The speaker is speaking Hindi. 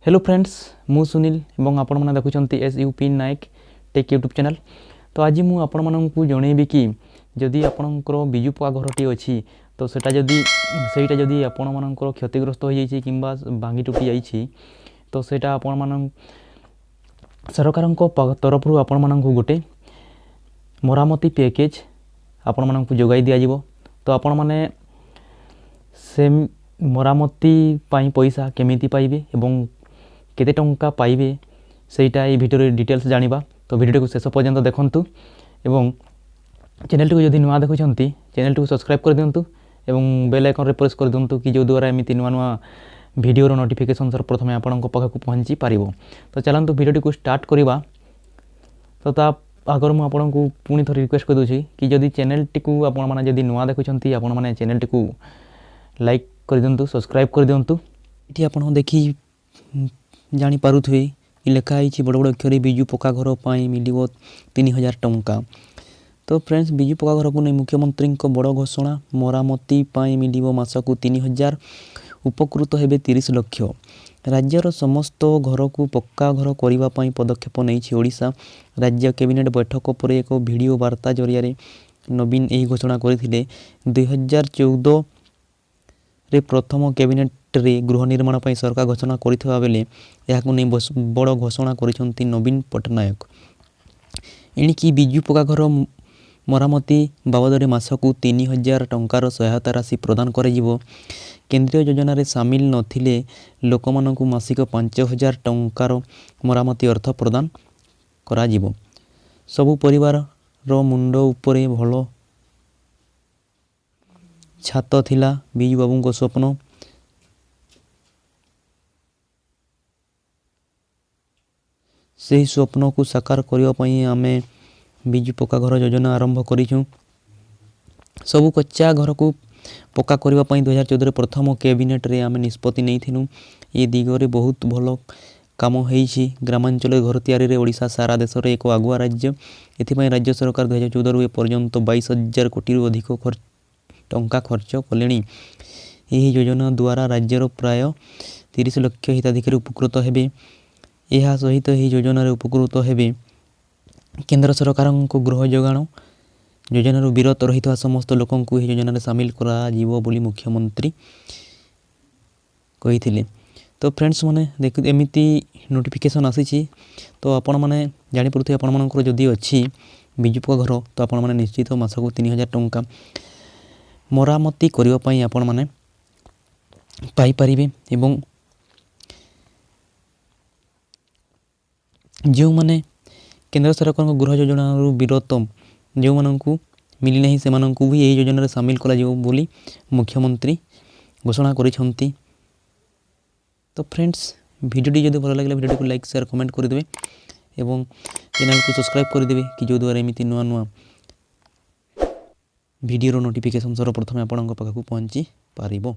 हेलो फ्रेंड्स मु सुनील एवं आपण मैंने देखुं एस नायक टेक यूट्यूब चैनल। तो आज मुझे आपण मानक जनइबी कि जदि आपणकर बिजु पक्का घरटी अच्छी तो सेटा जदि आपण मानकर क्षतिग्रस्त हो जाइए कि भांगी टुटी जाइए तो सेटा आपण मान सरकार तरफ आपण मानक गोटे मरामती पैकेज आपण मानक जोगाई दिज्व। तो आपण माने से मरामती पैसा केमिति पाइबे एवं केते टंका पाइबे सेटा ये भिडियो डिटेल्स जानिबा। तो भिडियो को शेष पर्यंत देखंतु एवं चैनल को जदि नुआ देखुछंती चैनल को सब्सक्राइब कर दियंतु एवं बेल आइकन रे प्रेस कर दियंतु कि जो द्वारा एमिति नुआ नुआ भिडियो नोटिफिकेशन सर प्रथमे आपनक पाखक पहुंची पारिबो। तो चलंतु भिडियो को स्टार्ट करिबा। तो ता आगर मु आपनक पुनी थोड़ी रिक्वेस्ट कर दोछि कि जदि चैनल टिकु आपण माने जदि नुआ देखुछंती आपण माने चैनल टिकु लाइक कर दियंतु सब्सक्राइब कर दियंतु। इठी आपण देखि जानी पारुथवे लिखा है बड़ बड़ अक्षर बिजु पक्का घर मिल 3000 टंका। तो फ्रेंड्स बिजु पक्का घर को नहीं मुख्यमंत्री बड़ घोषणा मरामती मिल मासक 3000 उपकृत हेबे 30 लाख। राज्यर समस्त घर को पक्का घर करने पदक्षेप नहीं ओडिशा राज्य कैबिनेट बैठक पर एक वीडियो वार्ता जरिया नवीन यही घोषणा करते 2014 रे प्रथम कैबिनेट रे गृह निर्माण पर सरकार घोषणा करथिबा बेले याकु नै बड़ घोषणा करिसंती नवीन पटनायक। एणिकी बिजु पक्का घर मरामती बाबद मासकू 3000 टंकार सहायता राशि प्रदान कर केंद्रीय योजना रे सामिल नथिले लोकमानकू मासिक 5000 टंकार मरामती अर्थ प्रदान करा जिवो। सबु परिवार रो मुंड उपरे भलो छात थिला बिजु बाबू को स्वप्न से स्वप्न को साकार करने आमे बिजु पक्का घर योजना आरंभ करिछु। सबु कच्चा घर को पक्का करने 2014 प्रथम कैबिनेट रे आमे निष्पत्ति नहीं थिनु। ये दिगरे बहुत भलो काम होईछि। ग्रामांचल घर तैयारी रे ओडिशा सारा देश रे एक आगुआ राज्य। एथिपई राज्य सरकार 2014 रु पर्यंत 22,000 कोटी रु अधिक टंका खर्च कलेनी। यही योजना द्वारा राज्यर प्राय 30 लाख हिताधिकारी उपकृत हेबे। यह सहित ही योजना रे उपकृत हेबे केंद्र सरकार को गृह जोगाण योजना विरत रही समस्त लोक योजना रे सामिल करा जीवो बोली मुख्यमंत्री कही। तो फ्रेंड्स माने देख एमिति नोटिफिकेशन आसी तो आपण माने जानि पड़ुथे आपण मानकर जदि अछि बिजु पक्का घर तो आपण माने निश्चित मासको 3000 टंका मरामती करिवा पई आपण माने पाई परिबे। एवं जो माने केंद्र सरकार को गृह योजना विरत जो मानू मिली नहीं से मानू भी यही योजना सामिल करा जिवो बोली मुख्यमंत्री घोषणा करिसंती। तो फ्रेंड्स वीडियो जदि भल लगे वीडियो को लाइक शेयर कमेंट कर देबे एवं चैनल को सब्सक्राइब कर देबे कि जो द्वारा एमिति नुआ नुआ वीडियो नोटिफिकेशन सर्वप्रथम आपनक पाखकु पहुंची पारिबो।